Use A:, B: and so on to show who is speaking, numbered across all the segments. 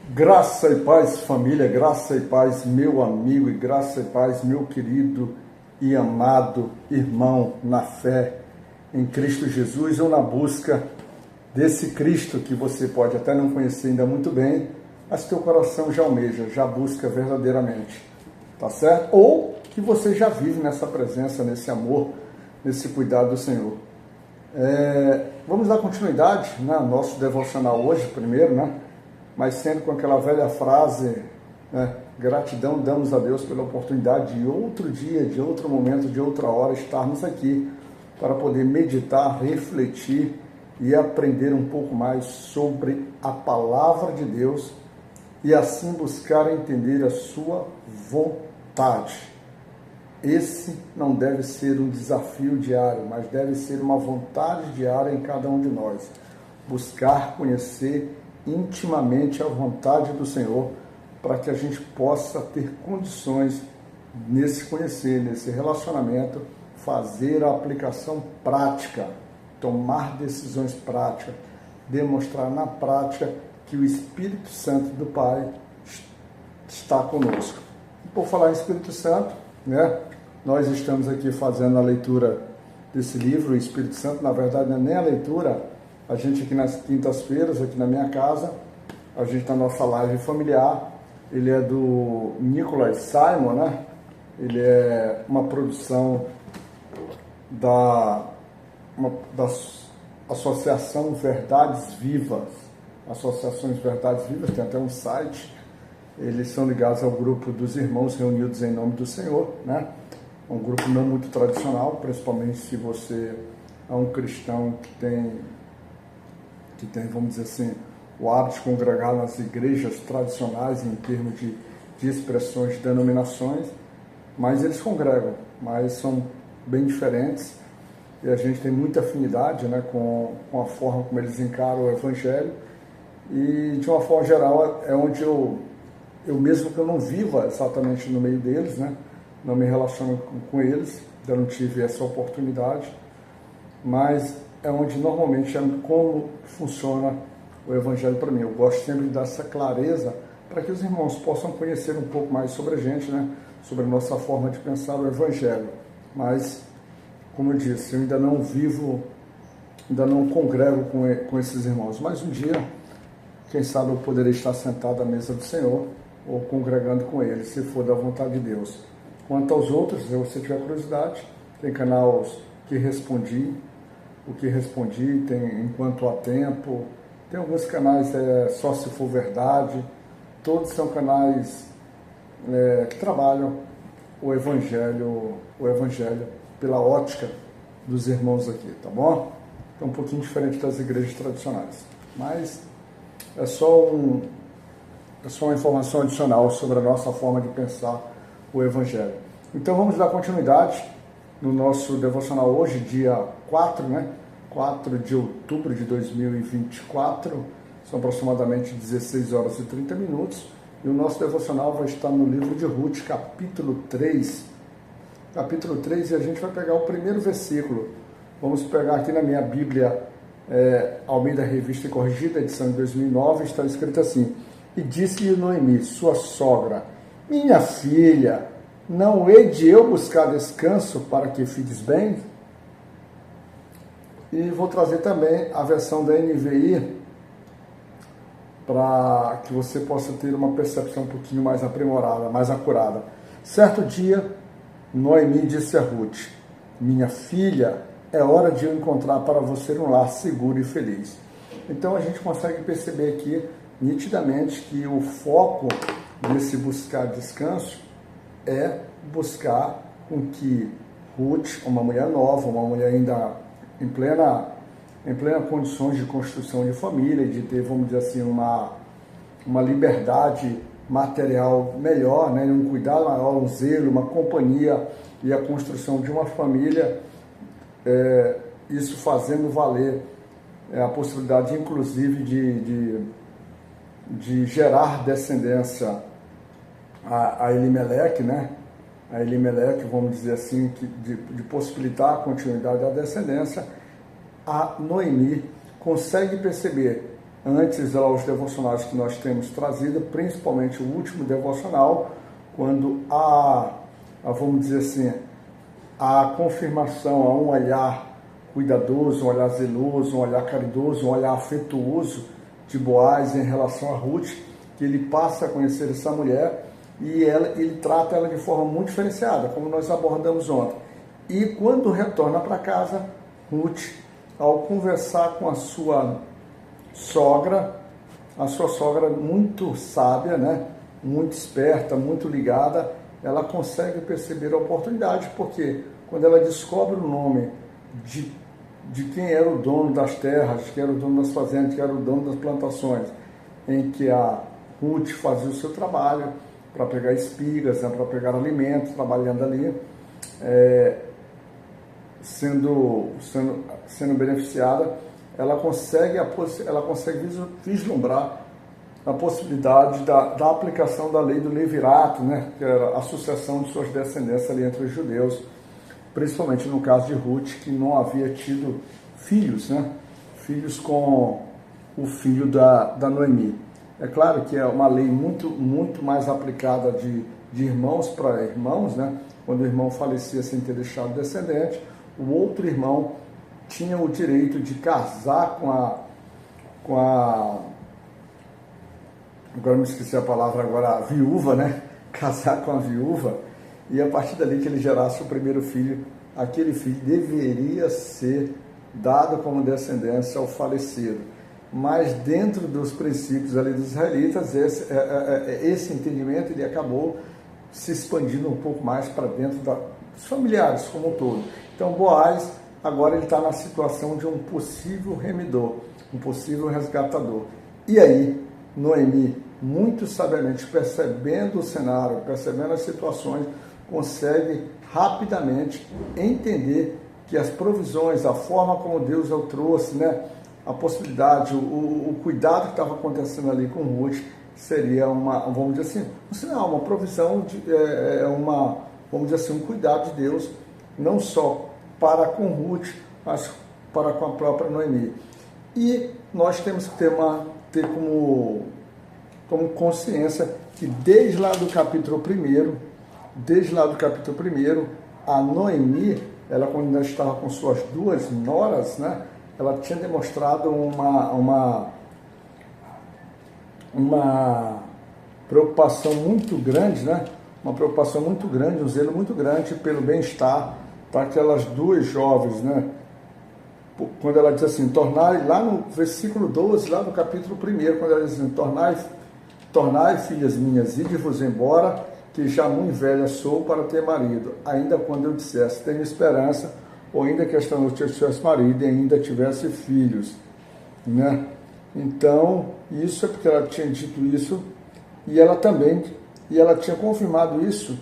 A: Graça e paz, família, graça e paz, meu amigo, e graça e paz, meu querido e amado irmão na fé em Cristo Jesus, ou na busca desse Cristo que você pode até não conhecer ainda muito bem, mas teu coração já almeja, já busca verdadeiramente, tá certo? Ou que você já vive nessa presença, nesse amor, nesse cuidado do Senhor. Vamos dar continuidade, né, ao nosso devocional hoje, primeiro, né? Mas sendo com aquela velha frase, né, gratidão damos a Deus pela oportunidade de outro dia, de outro momento, de outra hora estarmos aqui para poder meditar, refletir e aprender um pouco mais sobre a palavra de Deus e assim buscar entender a sua vontade. Esse não deve ser um desafio diário, mas deve ser uma vontade diária em cada um de nós. Buscar conhecer intimamente a vontade do Senhor, para que a gente possa ter condições nesse conhecer, nesse relacionamento, fazer a aplicação prática, tomar decisões práticas, demonstrar na prática que o Espírito Santo do Pai está conosco. E por falar em Espírito Santo, né, nós estamos aqui fazendo a leitura desse livro, o Espírito Santo. Na verdade, não é nem a leitura. A gente aqui nas quintas-feiras, aqui na minha casa, a gente na nossa live familiar, ele é do Nicholas Simon, né? Ele é uma produção da Associação Verdades Vivas. Associações Verdades Vivas, tem até um site. Eles são ligados ao grupo dos irmãos reunidos em nome do Senhor, né? Um grupo não muito tradicional, principalmente se você é um cristão que tem, vamos dizer assim, o hábito de congregar nas igrejas tradicionais em termos de expressões, de denominações, mas eles congregam, mas são bem diferentes e a gente tem muita afinidade, né, com a forma como eles encaram o Evangelho e, de uma forma geral, é onde eu mesmo que eu não viva exatamente no meio deles, né, não me relaciono com eles, ainda não tive essa oportunidade, mas é onde normalmente é como funciona o Evangelho para mim. Eu gosto sempre de dar essa clareza para que os irmãos possam conhecer um pouco mais sobre a gente, né? Sobre a nossa forma de pensar o Evangelho. Mas, como eu disse, eu ainda não vivo, ainda não congrego com esses irmãos. Mas um dia, quem sabe eu poderei estar sentado à mesa do Senhor ou congregando com eles, se for da vontade de Deus. Quanto aos outros, se você tiver curiosidade, tem canais que respondi, o que respondi, tem Enquanto Há Tempo, tem alguns canais Só Se For Verdade, todos são canais que trabalham o Evangelho pela ótica dos irmãos aqui, tá bom? É um pouquinho diferente das igrejas tradicionais, mas é só uma informação adicional sobre a nossa forma de pensar o Evangelho. Então vamos dar continuidade no nosso devocional hoje, dia 4, né? 4 de outubro de 2024, são aproximadamente 16 horas e 30 minutos, e o nosso devocional vai estar no livro de Ruth, capítulo 3, e a gente vai pegar o primeiro versículo. Vamos pegar aqui na minha Bíblia, Almeida Revista e Corrigida, edição de 2009, está escrito assim: E disse-lhe Noemi, sua sogra, minha filha, não hei de eu buscar descanso para que fiques bem? E vou trazer também a versão da NVI para que você possa ter uma percepção um pouquinho mais aprimorada, mais acurada. Certo dia, Noemi disse a Ruth, minha filha, é hora de eu encontrar para você um lar seguro e feliz. Então a gente consegue perceber aqui nitidamente que o foco desse buscar descanso é buscar com que Ruth, uma mulher nova, uma mulher ainda em plena condições de construção de família, de ter, vamos dizer assim, uma liberdade material melhor, né, um cuidado maior, um zelo, uma companhia e a construção de uma família, isso fazendo valer a possibilidade, inclusive, de gerar descendência a Elimeleque, né? A Elimeleque, vamos dizer assim, de possibilitar a continuidade da descendência. A Noemi consegue perceber antes lá os devocionais que nós temos trazido, principalmente o último devocional, quando vamos dizer assim, a confirmação a um olhar cuidadoso, um olhar zeloso, um olhar caridoso, um olhar afetuoso de Boaz em relação a Ruth, que ele passa a conhecer essa mulher e ele trata ela de forma muito diferenciada, como nós abordamos ontem. E quando retorna para casa, Ruth, ao conversar com a sua sogra muito sábia, né? Muito esperta, muito ligada, ela consegue perceber a oportunidade, porque quando ela descobre o nome de quem era o dono das terras, que era o dono das fazendas, que era o dono das plantações, em que a Ruth fazia o seu trabalho para pegar espigas, né, para pegar alimentos, trabalhando ali, sendo beneficiada, ela consegue vislumbrar a possibilidade da aplicação da lei do levirato, né, que era a sucessão de suas descendências ali entre os judeus, principalmente no caso de Ruth, que não havia tido filhos, né, filhos com o filho da Noemi. É claro que é uma lei muito, muito mais aplicada de irmãos para irmãos, né, quando o irmão falecia sem ter deixado descendente, o outro irmão tinha o direito de casar com a agora me esqueci a palavra, a viúva, né? Casar com a viúva, e a partir dali que ele gerasse o primeiro filho, aquele filho deveria ser dado como descendência ao falecido. Mas dentro dos princípios ali dos israelitas, esse entendimento ele acabou se expandindo um pouco mais para dentro dos familiares como um todo. Então Boaz, agora ele está na situação de um possível remidor, um possível resgatador. E aí, Noemi, muito sabiamente, percebendo o cenário, percebendo as situações, consegue rapidamente entender que as provisões, a forma como Deus o trouxe, né, a possibilidade, o cuidado que estava acontecendo ali com Ruth, seria vamos dizer assim, uma provisão, vamos dizer assim, um cuidado de Deus, não só para com Ruth, mas para com a própria Noemi. E nós temos que ter como consciência que desde lá do capítulo 1, a Noemi, ela quando ainda estava com suas duas noras, né, ela tinha demonstrado uma preocupação muito grande, né, um zelo muito grande pelo bem-estar para aquelas duas jovens, né, quando ela diz assim, tornai, lá no versículo 12, lá no capítulo 1, quando ela diz assim, tornai, filhas minhas, ide-vos embora, que já muito velha sou para ter marido, ainda quando eu dissesse, tenho esperança, ou ainda que esta noite eu tivesse marido e ainda tivesse filhos, né? Então, isso é porque ela tinha dito isso, e ela tinha confirmado isso,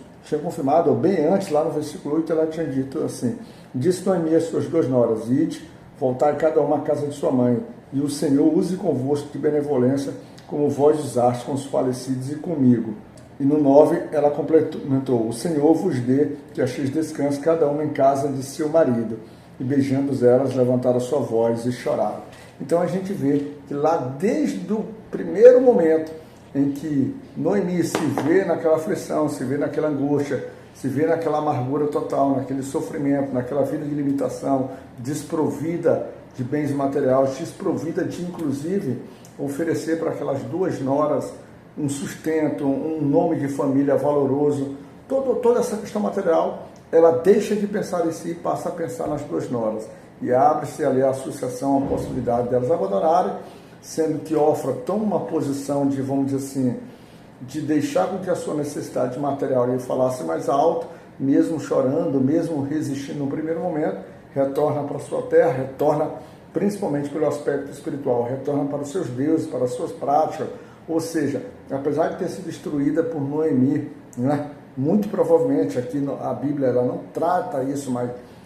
A: ou bem antes, lá no versículo 8, ela tinha dito assim, disse Noemi às suas duas noras, ide, voltai cada uma à casa de sua mãe, e o Senhor use convosco de benevolência, como vós usaste com os falecidos e comigo. E no 9, ela completou, o Senhor vos dê que acheis descanso, cada uma em casa de seu marido. E beijando elas, levantaram a sua voz e choraram. Então a gente vê que lá desde o primeiro momento em que Noemi se vê naquela aflição, se vê naquela angústia, se vê naquela amargura total, naquele sofrimento, naquela vida de limitação, desprovida de bens materiais, desprovida de, inclusive, oferecer para aquelas duas noras um sustento, um nome de família valoroso, toda essa questão material, ela deixa de pensar em si e passa a pensar nas duas noras. E abre-se ali a associação, a possibilidade delas abandonarem, sendo que Ofra toma uma posição de, vamos dizer assim, de deixar com que a sua necessidade material lhe falasse mais alto, mesmo chorando, mesmo resistindo no primeiro momento, retorna para a sua terra, retorna principalmente pelo aspecto espiritual, retorna para os seus deuses, para as suas práticas, ou seja, apesar de ter sido destruída por Noemi, né, muito provavelmente aqui a Bíblia ela não trata isso,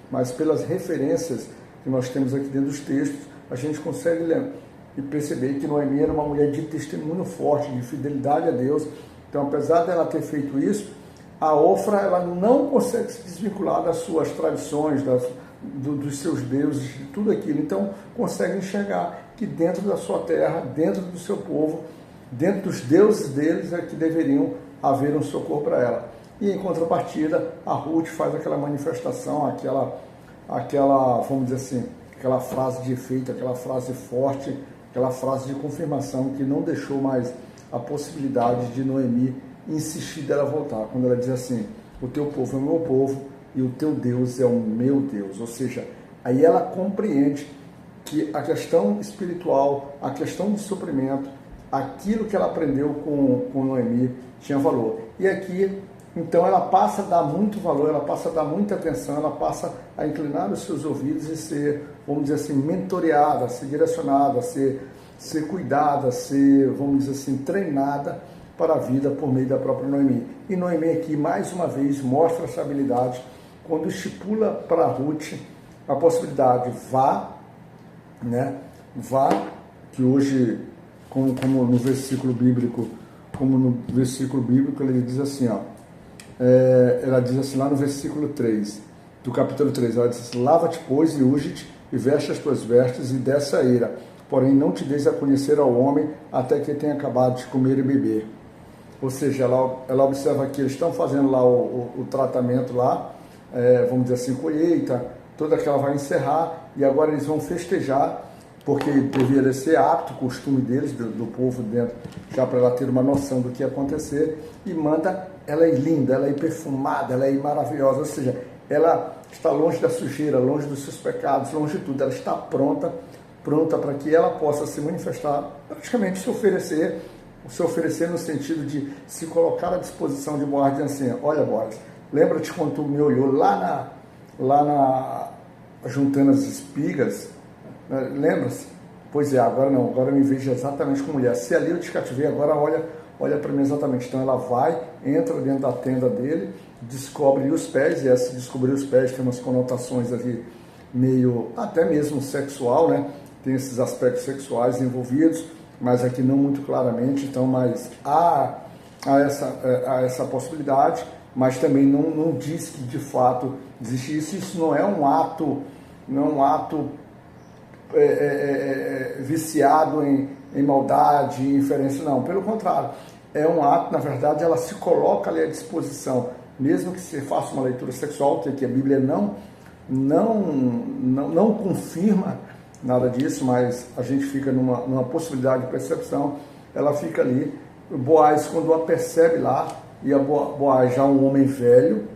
A: mas pelas referências que nós temos aqui dentro dos textos, a gente consegue ler e perceber que Noemi era uma mulher de testemunho forte, de fidelidade a Deus. Então, apesar dela ter feito isso, a Ofra ela não consegue se desvincular das suas tradições, dos seus deuses, de tudo aquilo. Então, consegue enxergar que dentro da sua terra, dentro do seu povo, dentro dos deuses deles, é que deveriam haver um socorro para ela. E em contrapartida, a Ruth faz aquela manifestação, aquela, vamos dizer assim, aquela frase de efeito, aquela frase forte, aquela frase de confirmação que não deixou mais a possibilidade de Noemi insistir dela voltar. Quando ela diz assim, o teu povo é o meu povo e o teu Deus é o meu Deus. Ou seja, aí ela compreende que a questão espiritual, a questão de suprimento, aquilo que ela aprendeu com Noemi tinha valor. E aqui, então, ela passa a dar muito valor, ela passa a dar muita atenção, ela passa a inclinar os seus ouvidos e ser, vamos dizer assim, mentoreada, ser direcionada, ser cuidada, ser, vamos dizer assim, treinada para a vida por meio da própria Noemi. E Noemi aqui, mais uma vez, mostra essa habilidade quando estipula para Ruth a possibilidade, vá, que hoje, como no versículo bíblico, ele diz assim, ela diz assim lá no versículo 3, do capítulo 3, ela diz assim, lava-te, pois, e unge-te, e veste as tuas vestes, e desce a ira, porém não te deis a conhecer ao homem, até que tenha acabado de comer e beber. Ou seja, ela observa que eles estão fazendo lá o tratamento lá, vamos dizer assim, colheita, toda que ela vai encerrar, e agora eles vão festejar, porque deveria ser apto, costume deles, do povo dentro, já para ela ter uma noção do que ia acontecer, e manda, ela é linda, ela é perfumada, ela é maravilhosa, ou seja, ela está longe da sujeira, longe dos seus pecados, longe de tudo, ela está pronta para que ela possa se manifestar, praticamente se oferecer no sentido de se colocar à disposição de Boaz, dizendo assim, olha Boaz, lembra-te quando tu me olhou lá juntando as espigas, lembra-se? Pois é, agora não, agora eu me vejo exatamente como mulher. Se ali eu te cativei, agora olha para mim exatamente. Então ela vai, entra dentro da tenda dele, descobre os pés, e essa descobrir os pés tem umas conotações ali meio, até mesmo sexual, né? Tem esses aspectos sexuais envolvidos, mas aqui não muito claramente, então, mas há essa possibilidade, mas também não diz que de fato existe isso. Isso não é um ato viciado em maldade, em inferência, não. Pelo contrário, é um ato, na verdade, ela se coloca ali à disposição, mesmo que se faça uma leitura sexual, que a Bíblia não confirma nada disso, mas a gente fica numa possibilidade de percepção, ela fica ali. Boaz, quando a percebe lá, e a Boaz já um homem velho,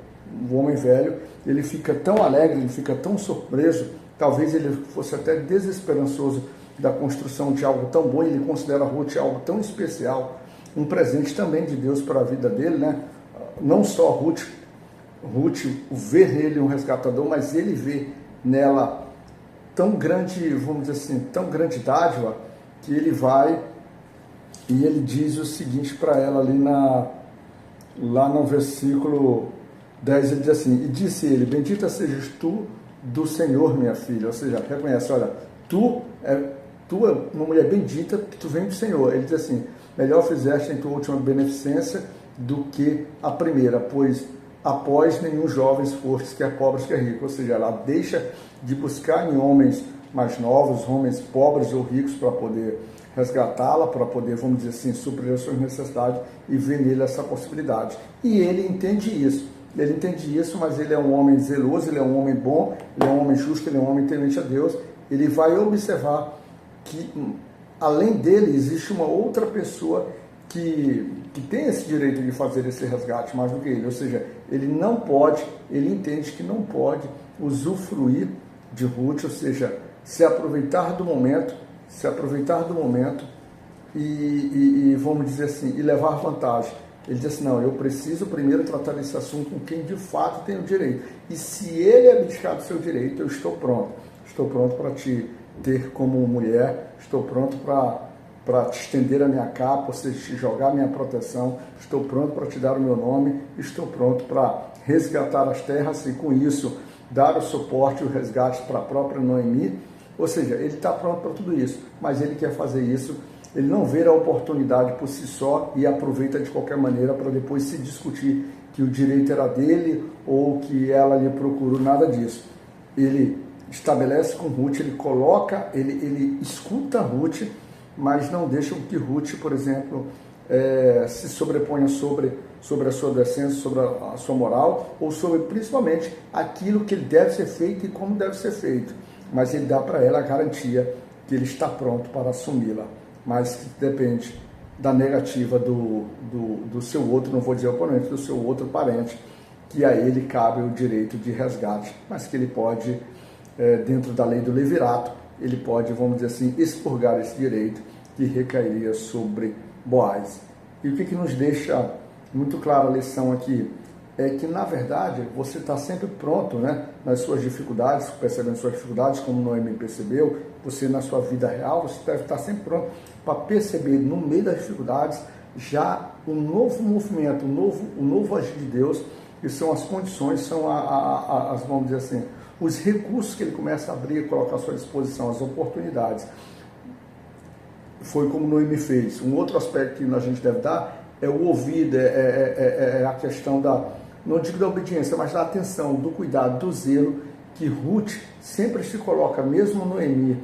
A: ele fica tão alegre, ele fica tão surpreso, talvez ele fosse até desesperançoso da construção de algo tão bom, ele considera Ruth algo tão especial, um presente também de Deus para a vida dele, né? Não só Ruth vê nele um resgatador, mas ele vê nela tão grande, vamos dizer assim, tão grande dádiva, que ele vai e ele diz o seguinte para ela ali lá no versículo 10, ele diz assim, e disse ele, bendita sejas tu do Senhor, minha filha. Ou seja, reconhece, olha, tu é uma mulher bendita, que tu vem do Senhor. Ele diz assim, melhor fizeste em tua última beneficência do que a primeira, pois após nenhum jovem fostes, quer pobres, quer ricos. Ou seja, ela deixa de buscar em homens mais novos, homens pobres ou ricos, para poder resgatá-la, para poder, vamos dizer assim, suprir as suas necessidades, e ver nele essa possibilidade. E ele entende isso. Mas ele é um homem zeloso, ele é um homem bom, ele é um homem justo, ele é um homem temente a Deus. Ele vai observar que, além dele, existe uma outra pessoa que tem esse direito de fazer esse resgate mais do que ele. Ou seja, ele entende que não pode usufruir de Ruth, ou seja, se aproveitar do momento e vamos dizer assim, e levar vantagem. Ele diz assim, não, eu preciso primeiro tratar desse assunto com quem de fato tem o direito. E se ele abdicar do seu direito, eu estou pronto. Estou pronto para te ter como mulher, estou pronto para te estender a minha capa, ou seja, te jogar a minha proteção, estou pronto para te dar o meu nome, estou pronto para resgatar as terras e com isso dar o suporte e o resgate para a própria Noemi. Ou seja, ele está pronto para tudo isso, mas ele quer fazer isso. Ele não vê a oportunidade por si só e aproveita de qualquer maneira para depois se discutir que o direito era dele ou que ela lhe procurou, nada disso. Ele estabelece com Ruth, ele coloca, ele escuta Ruth, mas não deixa que Ruth, por exemplo, se sobreponha sobre a sua decência, sobre a sua moral, ou sobre principalmente aquilo que ele deve ser feito e como deve ser feito. Mas ele dá para ela a garantia que ele está pronto para assumi-la, mas que depende da negativa do seu outro, não vou dizer oponente, do seu outro parente, que a ele cabe o direito de resgate, mas que ele pode, dentro da lei do levirato, ele pode, vamos dizer assim, expurgar esse direito que recairia sobre Boaz. E o que nos deixa muito clara a lição aqui é que, na verdade, você está sempre pronto, né, nas suas dificuldades, percebendo suas dificuldades, como Noemi percebeu, você na sua vida real, você deve estar sempre pronto para perceber, no meio das dificuldades, já um novo movimento, um novo agir de Deus, que são as condições, são as, vamos dizer assim, os recursos que ele começa a abrir e colocar à sua disposição, as oportunidades. Foi como Noemi fez. Um outro aspecto que a gente deve dar é o ouvido, a questão da, não digo da obediência, mas da atenção, do cuidado, do zelo, que Ruth sempre se coloca, mesmo Noemi,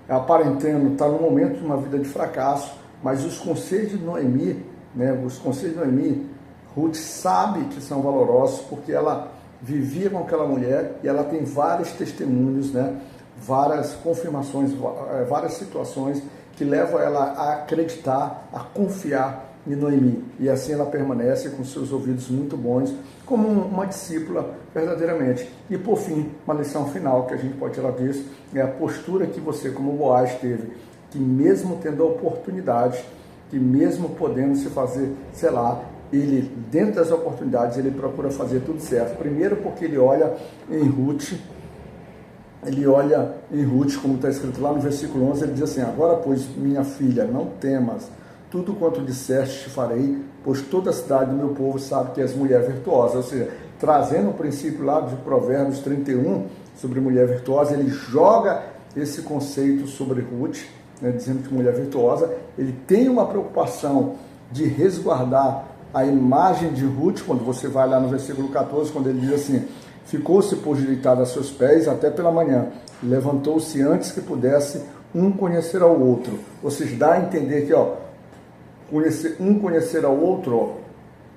A: aparentando, está num momento de uma vida de fracasso, mas os conselhos de Noemi, né, Ruth sabe que são valorosos, porque ela vivia com aquela mulher e ela tem vários testemunhos, né, várias confirmações, várias situações que levam ela a acreditar, a confiar em Noemi. E assim ela permanece com seus ouvidos muito bons, como uma discípula verdadeiramente. E por fim, uma lição final que a gente pode tirar disso é a postura que você, como Boaz, teve, que mesmo tendo a oportunidade, que mesmo podendo se fazer, sei lá, ele, dentro das oportunidades, ele procura fazer tudo certo. Primeiro porque ele olha em Ruth, como está escrito lá no versículo 11, ele diz assim: agora, pois, minha filha, não temas, tudo quanto disseste te farei, pois toda a cidade do meu povo sabe que és mulher virtuosa. Ou seja, trazendo o princípio lá de Provérbios 31, sobre mulher virtuosa, ele joga esse conceito sobre Ruth, né, dizendo que mulher virtuosa, ele tem uma preocupação de resguardar a imagem de Ruth, quando você vai lá no versículo 14, quando ele diz assim: ficou-se por deitada a seus pés até pela manhã, levantou-se antes que pudesse um conhecer ao outro. Ou seja, dá a entender que, conhecer ao outro,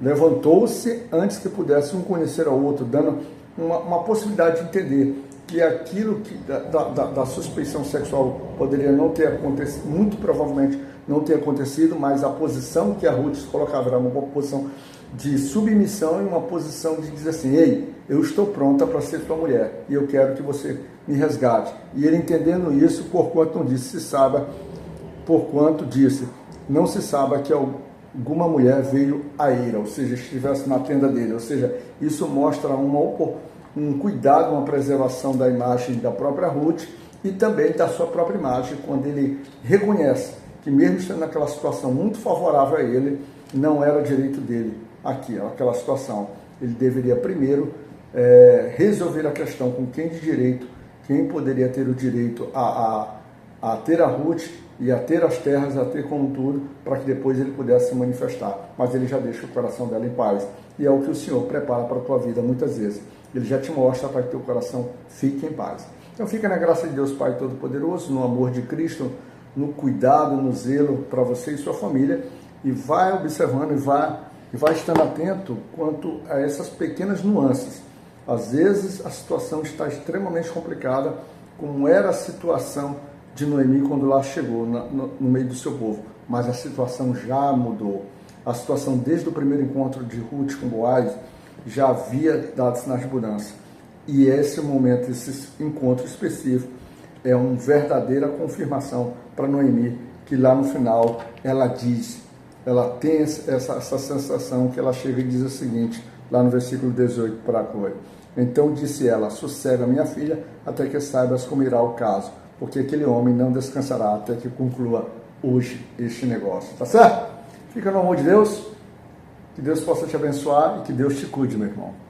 A: levantou-se antes que pudesse um conhecer ao outro, dando uma possibilidade de entender que aquilo que da suspeição sexual poderia não ter acontecido, muito provavelmente não ter acontecido, mas a posição que a Ruth se colocava era uma posição de submissão e uma posição de dizer assim: ei, eu estou pronta para ser tua mulher e eu quero que você me resgate. E ele, entendendo isso, porquanto disse, não se sabe que alguma mulher veio a ira, ou seja, estivesse na tenda dele. Ou seja, isso mostra um cuidado, uma preservação da imagem da própria Ruth e também da sua própria imagem, quando ele reconhece que, mesmo estando naquela situação muito favorável a ele, não era direito dele aquela situação. Ele deveria primeiro resolver a questão com quem de direito, quem poderia ter o direito a ter a Ruth e a ter as terras, a ter como tudo, para que depois ele pudesse se manifestar. Mas ele já deixa o coração dela em paz. E é o que o Senhor prepara para a tua vida muitas vezes. Ele já te mostra para que teu coração fique em paz. Então fica na graça de Deus Pai Todo-Poderoso, no amor de Cristo, no cuidado, no zelo para você e sua família, e vai observando e vai estando atento quanto a essas pequenas nuances. Às vezes a situação está extremamente complicada, como era a situação de Noemi quando lá chegou no meio do seu povo, mas a situação já mudou. A situação desde o primeiro encontro de Ruth com Boaz já havia dado sinais de mudança. E esse momento, esse encontro específico, é uma verdadeira confirmação para Noemi, que lá no final ela diz, ela tem essa sensação que ela chega e diz o seguinte, lá no versículo 18 para a Chloe: então disse ela: sossega, minha filha, até que saibas como irá o caso, porque aquele homem não descansará até que conclua hoje este negócio. Tá certo? Fica no amor de Deus, que Deus possa te abençoar e que Deus te cuide, meu irmão.